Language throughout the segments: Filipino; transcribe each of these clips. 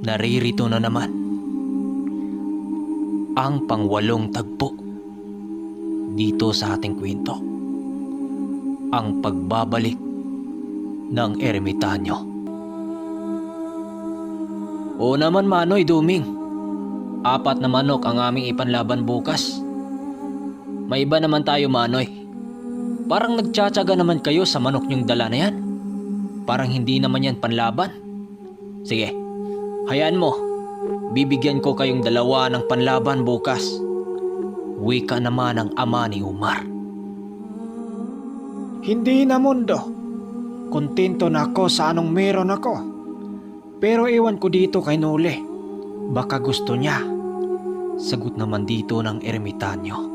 Naririto na naman ang pangwalong tagpo dito sa ating kwento. Ang pagbabalik ng ermitanyo. Oo naman Manoy Duming, 4 na manok ang aming ipanlaban bukas. May iba naman tayo Manoy. Parang nagtsatsaga naman kayo sa manok niyong dala na yan. Parang hindi naman yan panlaban. Sige, hayaan mo. Bibigyan ko kayong 2 ng panlaban bukas. Wika naman ang ama ni Umar. Hindi na mundo. Kontento na ako sa anong meron ako. Pero iwan ko dito kay Nole. Baka gusto niya. Sagot naman dito ng ermitanyo.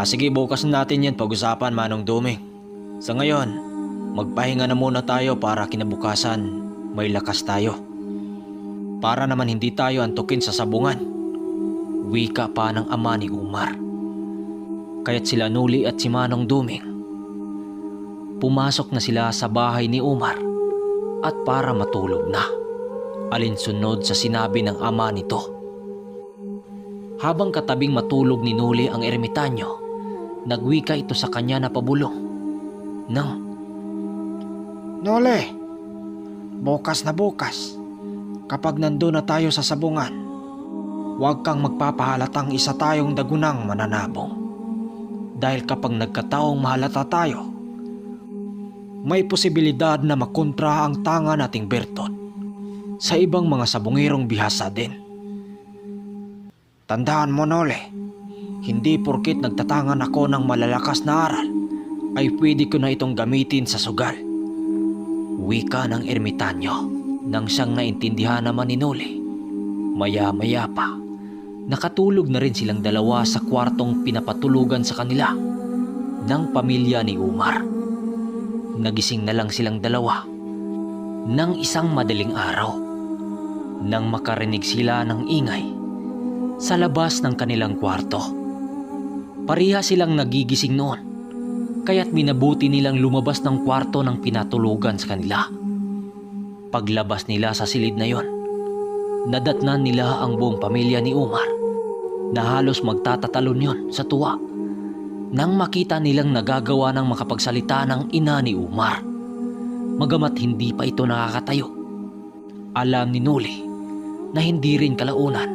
Sige, bukas natin yan pag-usapan Manong Duming. Sa ngayon, magpahinga na muna tayo para kinabukasan may lakas tayo. Para naman hindi tayo antukin sa sabungan. Wika pa ng ama ni Umar. Kaya't sila Nuli at si Manong Duming, pumasok na sila sa bahay ni Umar at para matulog na, alinsunod sa sinabi ng ama nito. Habang katabing matulog ni Nuli ang ermitanyo, nagwika ito sa kanya na pabulong. Nole, bukas na bukas, kapag nandun na tayo sa sabungan, huwag kang magpapahalatang isa tayong dagunang mananabong. Dahil kapag nagkataong mahalata tayo, may posibilidad na makontra ang tanga nating Bertot sa ibang mga sabungirong bihasa din. Tandaan mo Nole, hindi porkit nagtatangan ako ng malalakas na aral ay pwede ko na itong gamitin sa sugal. Wika ng ermitanyo nang siyang naintindihan naman ni Nole. Maya-maya pa, nakatulog na rin silang 2 sa kwartong pinapatulugan sa kanila ng pamilya ni Umar. Nagising na lang silang 2 ng isang madaling araw nang makarinig sila ng ingay sa labas ng kanilang kwarto. Pareha silang nagigising noon, kaya't minabuti nilang lumabas ng kwarto ng pinatulugan sa kanila. Paglabas nila sa silid na yon, nadatnan nila ang buong pamilya ni Umar na halos magtatatalon yon sa tuwa nang makita nilang nagagawa ng makapagsalita ng ina ni Umar. Magamat hindi pa ito nakakatayo, alam ni Nuli na hindi rin kalaunan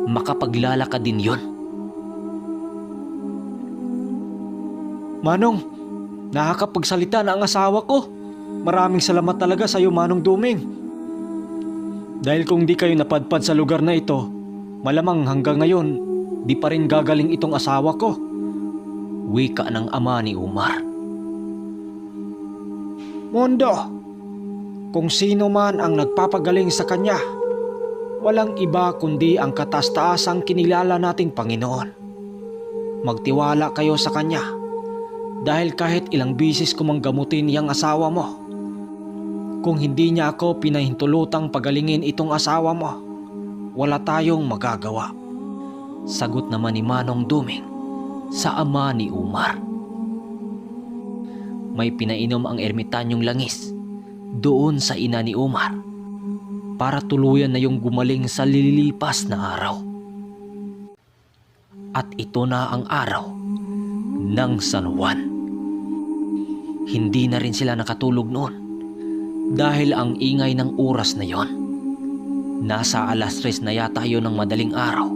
makapaglalakad din yon. Manong, nakakapagsalita na ang asawa ko. Maraming salamat talaga sa iyo Manong Duming. Dahil kung di kayo napadpad sa lugar na ito, malamang hanggang ngayon, di pa rin gagaling itong asawa ko. Wika ng ama ni Umar. Mondo, kung sino man ang nagpapagaling sa kanya, walang iba kundi ang kataas-taasang kinilala nating Panginoon. Magtiwala kayo sa kanya, dahil kahit ilang bisis ko mang gamutin yang asawa mo, kung hindi niya ako pinahintulutang pagalingin itong asawa mo, wala tayong magagawa. Sagot naman ni Manong Duming sa ama ni Umar. May pinainom ang ermitanyong langis doon sa ina ni Umar para tuluyan na yung gumaling sa lilipas na araw. At ito na ang araw ng San Juan. Hindi na rin sila nakatulog noon dahil ang ingay ng oras na yon. Nasa 3:00 na yata yun ng madaling araw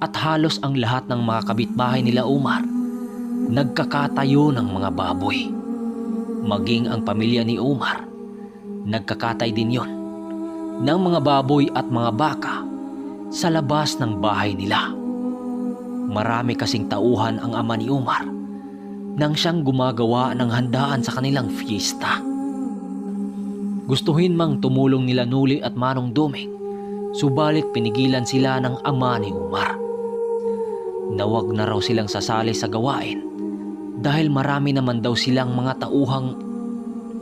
at halos ang lahat ng mga kabitbahay nila Umar nagkakatayo ng mga baboy. Maging ang pamilya ni Umar, nagkakatay din yon ng mga baboy at mga baka sa labas ng bahay nila. Marami kasing tauhan ang ama ni Umar nang siyang gumagawa ng handaan sa kanilang fiesta. Gustuhin mang tumulong nila Nuli at Manong Duming, subalit pinigilan sila ng ama ni Umar. Nawag na raw silang sasali sa gawain dahil marami naman daw silang mga tauhang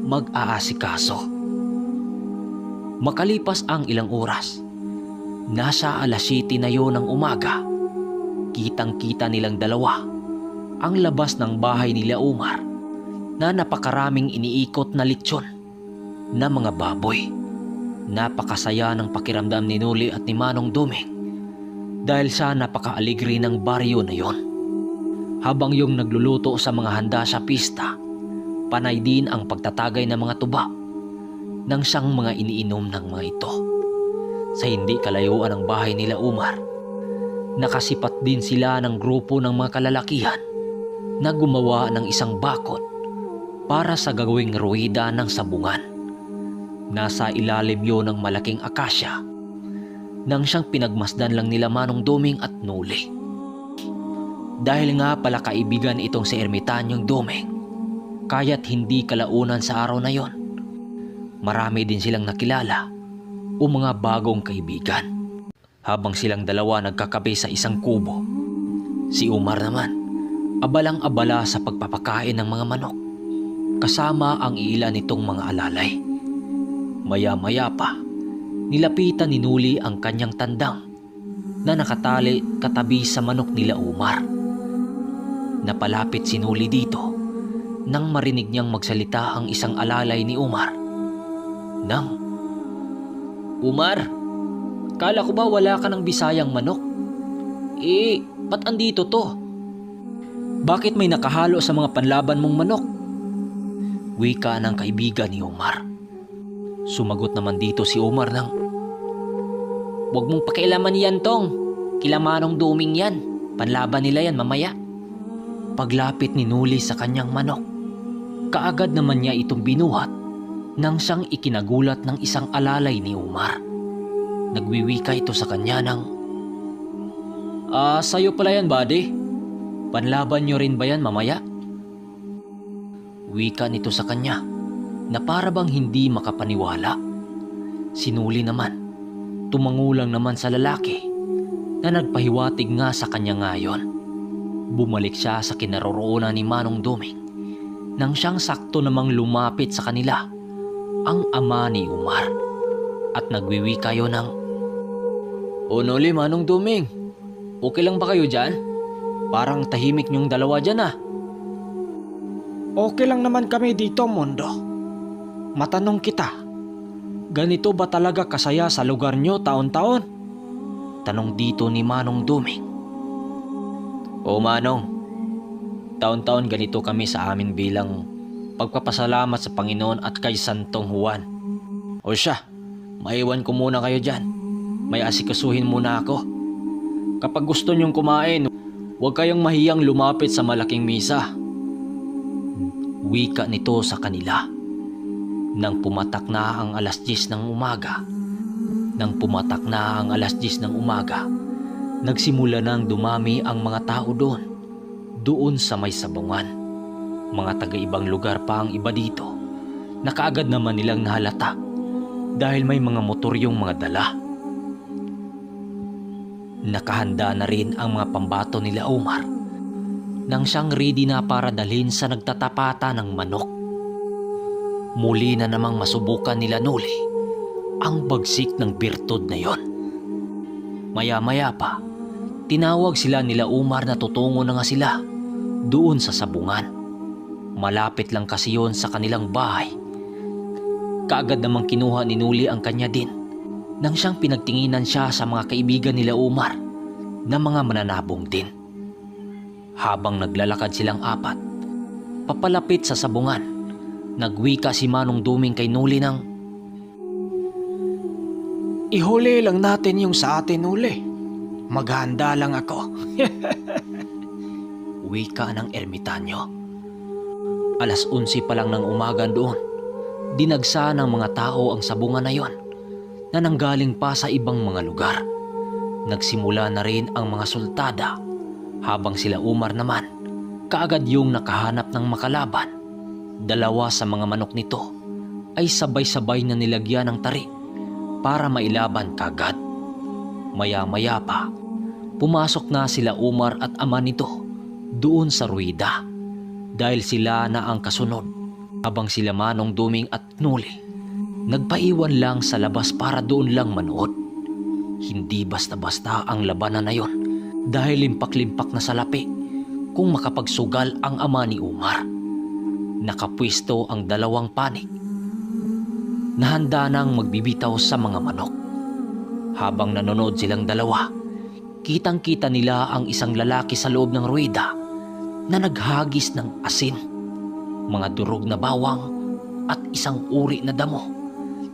mag-aasikaso. Makalipas ang ilang oras, nasa 7:00 na yon ng umaga, kitang-kita nilang 2 ang labas ng bahay nila Umar na napakaraming iniikot na lechon na mga baboy. Napakasaya ng pakiramdam ni Nuli at ni Manong Duming dahil sa napaka-aligri ng baryo na yon. Habang yung nagluluto sa mga handa sa pista, panay din ang pagtatagay ng mga tuba ng siyang mga iniinom ng mga ito. Sa hindi kalayuan ng bahay nila Umar, nakasipat din sila ng grupo ng mga kalalakihan na gumawa ng isang bakod para sa gagawing ruwida ng sabungan. Nasa ilalim yun ng malaking akasya nang siyang pinagmasdan lang nila Manong Duming at Nuli. Dahil nga pala kaibigan itong si Ermitanyong Duming, kaya't hindi kalaunan sa araw na yon, marami din silang nakilala o mga bagong kaibigan. Habang silang dalawa nagkakape sa isang kubo, si Umar naman abalang-abala sa pagpapakain ng mga manok kasama ang ilan nitong mga alalay. Maya-maya pa, nilapitan ni Nuli ang kanyang tandang na nakatali katabi sa manok nila Umar. Napalapit si Nuli dito nang marinig niyang magsalita ang isang alalay ni Umar. Umar, kala ko ba wala ka ng Bisayang manok? Ba't andito to? Bakit may nakahalo sa mga panlaban mong manok? Wika ng kaibigan ni Umar. Sumagot naman dito si Umar ng, "Huwag mong pakialaman yan, Tong. Kila Manong Duming yan. Panlaban nila yan mamaya." Paglapit ni Nuli sa kanyang manok, kaagad naman niya itong binuhat nang siyang ikinagulat ng isang alalay ni Umar. Nagwiwika ito sa kanya ng, "Sa'yo pala yan, buddy. Panlaban nyo rin ba yan mamaya?" Wika nito sa kanya na para bang hindi makapaniwala. Si Nuli naman, tumangulang naman sa lalaki na nagpahiwatig nga sa kanya ngayon. Bumalik siya sa kinaroroonan ni Manong Duming nang siyang sakto namang lumapit sa kanila ang ama ni Umar at nagwiwika yun ng, "O Nuli, Manong Duming, okay lang ba kayo dyan? Parang tahimik niyong dalawa dyan ah." Okay lang naman kami dito, Mondo. Matanong kita, ganito ba talaga kasaya sa lugar nyo taon-taon? Tanong dito ni Manong Duming. "O Manong, taon-taon ganito kami sa amin bilang pagpapasalamat sa Panginoon at kay Santong Juan. O siya, maiwan ko muna kayo dyan. May asikasuhin muna ako. Kapag gusto nyong kumain, huwag kayong mahiyang lumapit sa malaking misa." Wika nito sa kanila. Nang pumatak na ang alas 10 ng umaga, nagsimula nang dumami ang mga tao doon sa may sabungan. Mga taga-ibang lugar pa ang iba dito na kaagad naman nilang nahalata dahil may mga motor yung mga dala. Nakahanda na rin ang mga pambato nila Umar nang siyang ready na para dalhin sa nagtatapata ng manok. Muli na namang masubukan nila Nuli ang bagsik ng birtud na yon. Maya-maya pa, tinawag sila nila Umar na tutungo na nga sila doon sa sabungan. Malapit lang kasi yon sa kanilang bahay. Kaagad namang kinuha ni Nuli ang kanya din nang siyang pinagtinginan siya sa mga kaibigan nila Umar na mga mananabong din. Habang naglalakad silang apat, papalapit sa sabungan, nagwika si Manong Duming kay Nuli ng, "Ihuli lang natin yung sa atin, Nuli. Maghanda lang ako." Wika ng ermitanyo. Alas 11 pa lang ng umaga doon, dinagsa ng mga tao ang sabungan na yon na nanggaling pa sa ibang mga lugar. Nagsimula na rin ang mga sultada habang sila Umar naman kaagad yung nakahanap ng makalaban. Dalawa sa mga manok nito ay sabay-sabay na nilagyan ng tarik para mailaban kagad. Maya-maya pa, pumasok na sila Umar at ama nito doon sa ruwida dahil sila na ang kasunod, habang sila Manong Duming at Nuli nagpaiwan lang sa labas para doon lang manood. Hindi basta-basta ang labanan na yon dahil limpak-limpak na salapi kung makapagsugal ang ama ni Umar. Nakapwisto ang dalawang panig na handa nang magbibitaw sa mga manok. Habang nanonood silang dalawa, kitang-kita nila ang isang lalaki sa loob ng ruwida na naghagis ng asin, mga durog na bawang at isang uri na damo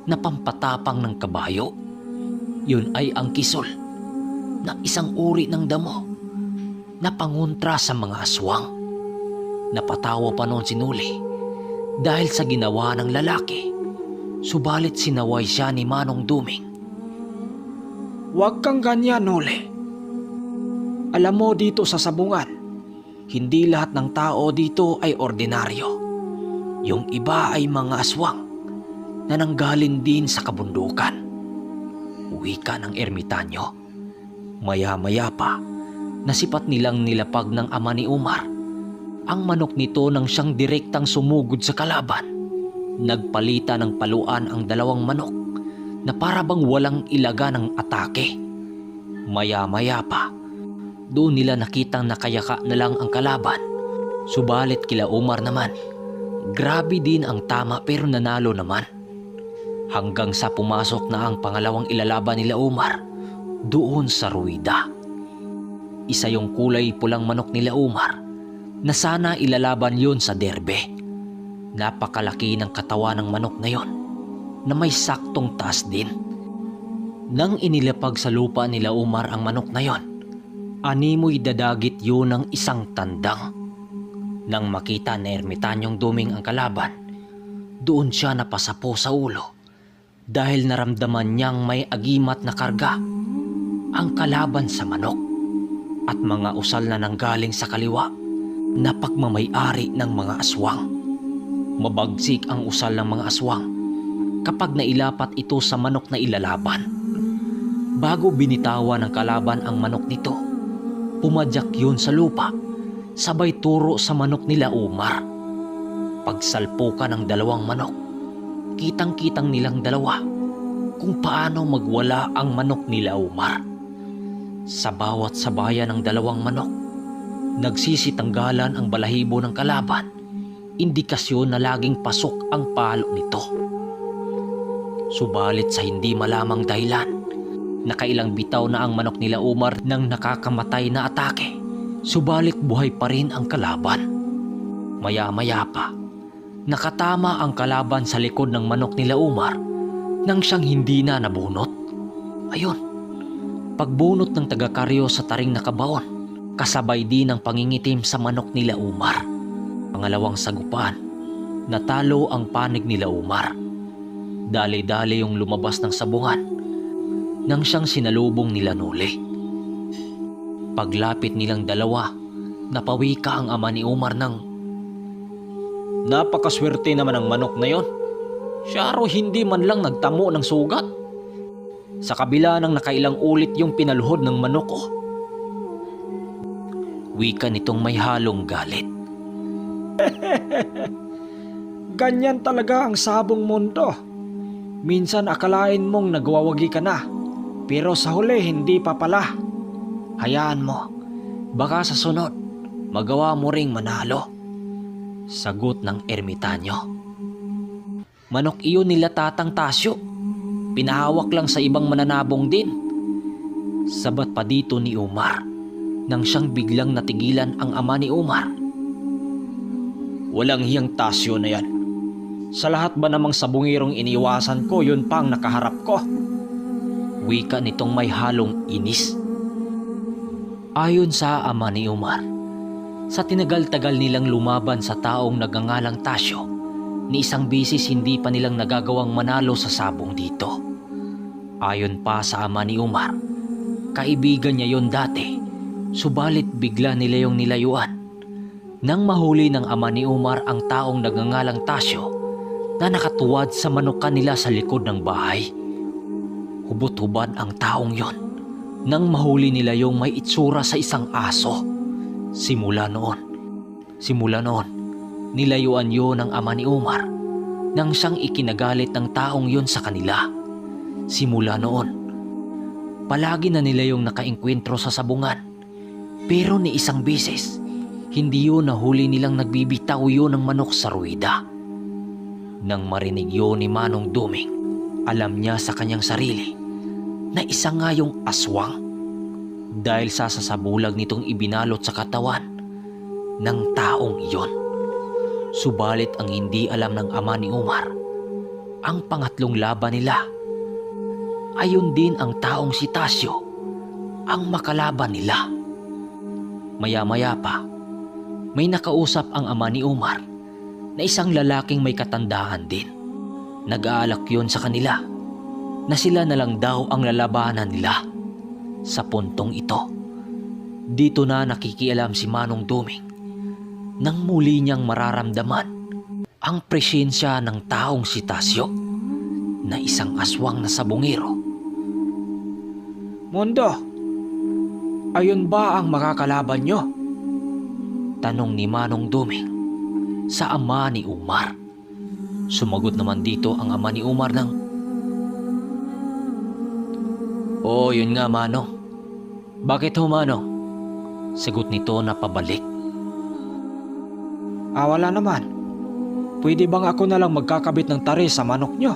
na pampatapang ng kabayo. Yun ay ang kisol, na isang uri ng damo na pangontra sa mga aswang. Napatawa pa noon si Nuli dahil sa ginawa ng lalaki, subalit sinaway siya ni Manong Duming. Huwag kang ganyan, Nuli. Alam mo, dito sa sabungan, hindi lahat ng tao dito ay ordinaryo. Yung iba ay mga aswang na nanggaling din sa kabundukan. Wika ng ermitanyo. Maya-maya pa, nasipat nilang nilapag ng ama ni Umar ang manok nito nang siyang direktang sumugod sa kalaban. Nagpalita ng paluan ang dalawang manok na para bang walang ilaga ng atake. Maya-maya pa, doon nila nakitang nakayaka na lang ang kalaban. Subalit kila Umar naman, grabe din ang tama pero nanalo naman. Hanggang sa pumasok na ang pangalawang ilalaban nila Umar doon sa ruwida. Isa yung kulay pulang manok nila Umar na sana ilalaban yun sa derbe. Napakalaki ng katawan ng manok na yon na may saktong taas din. Nang inilapag sa lupa nila Umar ang manok na yon, animoy dadagit yun ng isang tandang. Nang makita na ermitanyong Duming ang kalaban, doon siya napasapo sa ulo dahil naramdaman niyang may agimat na karga ang kalaban sa manok at mga usal na nanggaling sa kaliwa na pagmamay-ari ng mga aswang. Mabagsik ang usal ng mga aswang kapag nailapat ito sa manok na ilalaban. Bago binitawan ng kalaban ang manok nito, pumadyak yun sa lupa, sabay turo sa manok nila Umar. Pagsalpukan ng dalawang manok, kitang-kitang nilang dalawa kung paano magwala ang manok nila Umar. Sa bawat sabayan ng dalawang manok, nagsisitanggalan ang balahibo ng kalaban, indikasyon na laging pasok ang palo nito. Subalit sa hindi malamang dahilan, nakailang bitaw na ang manok nila Umar ng nakakamatay na atake, subalit buhay pa rin ang kalaban. Maya-maya pa, nakatama ang kalaban sa likod ng manok nila Umar nang siyang hindi na nabunot. Ayun, pagbunot ng taga-karyo sa taring nakabaon, kasabay din ang pangingitim sa manok nila Umar. Pangalawang sagupaan, natalo ang panig nila Umar. Dali-dali yung lumabas ng sabungan nang siyang sinalubong nila Nuli. Paglapit nilang dalawa, napawika ang ama ni Umar ng, "Napakaswerte naman ang manok na yon. Siya raw hindi man lang nagtamo ng sugat. Sa kabila ng nakailang ulit yung pinaluhod ng manok ko." Wika nitong may halong galit. Ganyan talaga ang sabong mundo. Minsan akalain mong nagwawagi ka na, pero sa huli hindi pa pala. Hayaan mo, baka sa sunod magawa mo ring manalo. Sagot ng ermitanyo. Manok iyon nila Tatang Tasyo. Pinahawak lang sa ibang mananabong din. Sabat pa dito ni Umar nang siyang biglang natigilan ang ama ni Umar. Walang hiyang Tasyo na yan. Sa lahat ba namang sabungirong iniiwasan ko, yun pa ang nakaharap ko? Wika nitong may halong inis. Ayon sa ama ni Umar, sa tinagal-tagal nilang lumaban sa taong nagangalang Tasyo, ni isang bisis hindi pa nilang nagagawang manalo sa sabong dito. Ayon pa sa ama ni Umar, kaibigan niya yon dati, subalit bigla nila yung nilayuan. Nang mahuli ng ama ni Umar ang taong nagangalang Tasyo na nakatuwad sa manukan nila sa likod ng bahay, hubot-hubad ang taong yon nang mahuli nila yung may itsura sa isang aso. Simula noon, nilayuan yon ng ama ni Umar nang siyang ikinagalit ng taong yon sa kanila. Simula noon, palagi na nila yung nakaengkwentro sa sabungan, pero ni isang beses, hindi yun nahuli nilang nagbibitaw yun ng manok sa ruwida. Nang marinig yun ni Manong Duming, alam niya sa kanyang sarili na isa nga yung aswang dahil sa sasabulag nitong ibinalot sa katawan ng taong iyon. Subalit ang hindi alam ng ama ni Umar, ang pangatlong laban nila, ayon din ang taong si Tasyo ang makalaban nila. Maya-maya pa, may nakausap ang ama ni Umar na isang lalaking may katandaan din. Nag-aalok yun sa kanila na sila na lang daw ang lalabanan nila. Sa puntong ito, dito na nakikialam si Manong Duming nang muli niyang mararamdaman ang presensya ng taong si Tasyo na isang aswang na sabungero. Mundo, ayun ba ang makakalaban nyo? Tanong ni Manong Duming sa ama ni Umar. Sumagot naman dito ang ama ni Umar ng, "Oo, yun nga Manong. Bakit ho Manong?" Sagot nito na pabalik. Wala naman. Pwede bang ako na lang magkakabit ng tari sa manok nyo?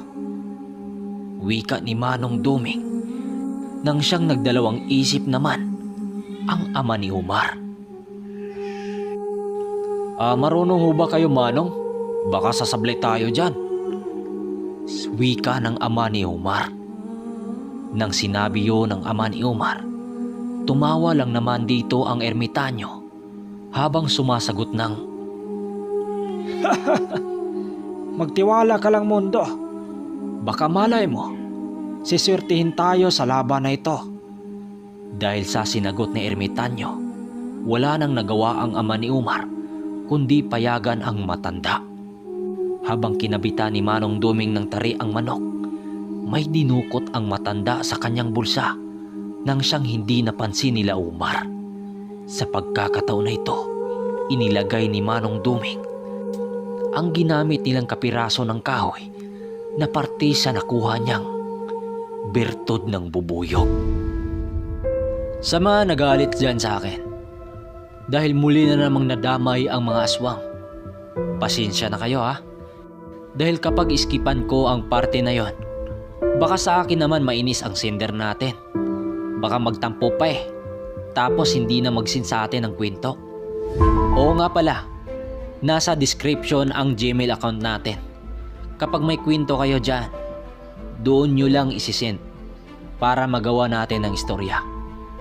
Wika ni Manong Duming nang siyang nagdalawang isip naman ang ama ni Umar. Marunong ho ba kayo Manong? Baka sasablay tayo dyan. Wika ng ama ni Umar. Nang sinabi yun ng ama ni Umar, tumawa lang naman dito ang ermitanyo habang sumasagot ng, Magtiwala ka lang Mundo. Baka malay mo, siswertihin tayo sa laban na ito. Dahil sa sinagot ni ermitanyo, wala nang nagawa ang ama ni Umar kundi payagan ang matanda. Habang kinabitan ni Manong Duming ng tari ang manok, may dinukot ang matanda sa kanyang bulsa nang siyang hindi napansin nila Umar. Sa pagkakataon na ito, inilagay ni Manong Duming ang ginamit nilang kapiraso ng kahoy na parte sa nakuha niyang bertod ng bubuyog. Sa mga nagalit dyan sa akin, dahil muli na namang nadamay ang mga aswang, pasensya na kayo ha. Dahil kapag iskipan ko ang parte na yon, baka sa akin naman mainis ang sender natin. Baka magtampo pa eh, tapos hindi na magsin sa atin ang kwento. Oo nga pala, nasa description ang Gmail account natin. Kapag may kwento kayo dyan, doon nyo lang isisend para magawa natin ng istorya.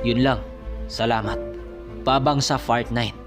Yun lang, salamat. Pabang sa Part 9.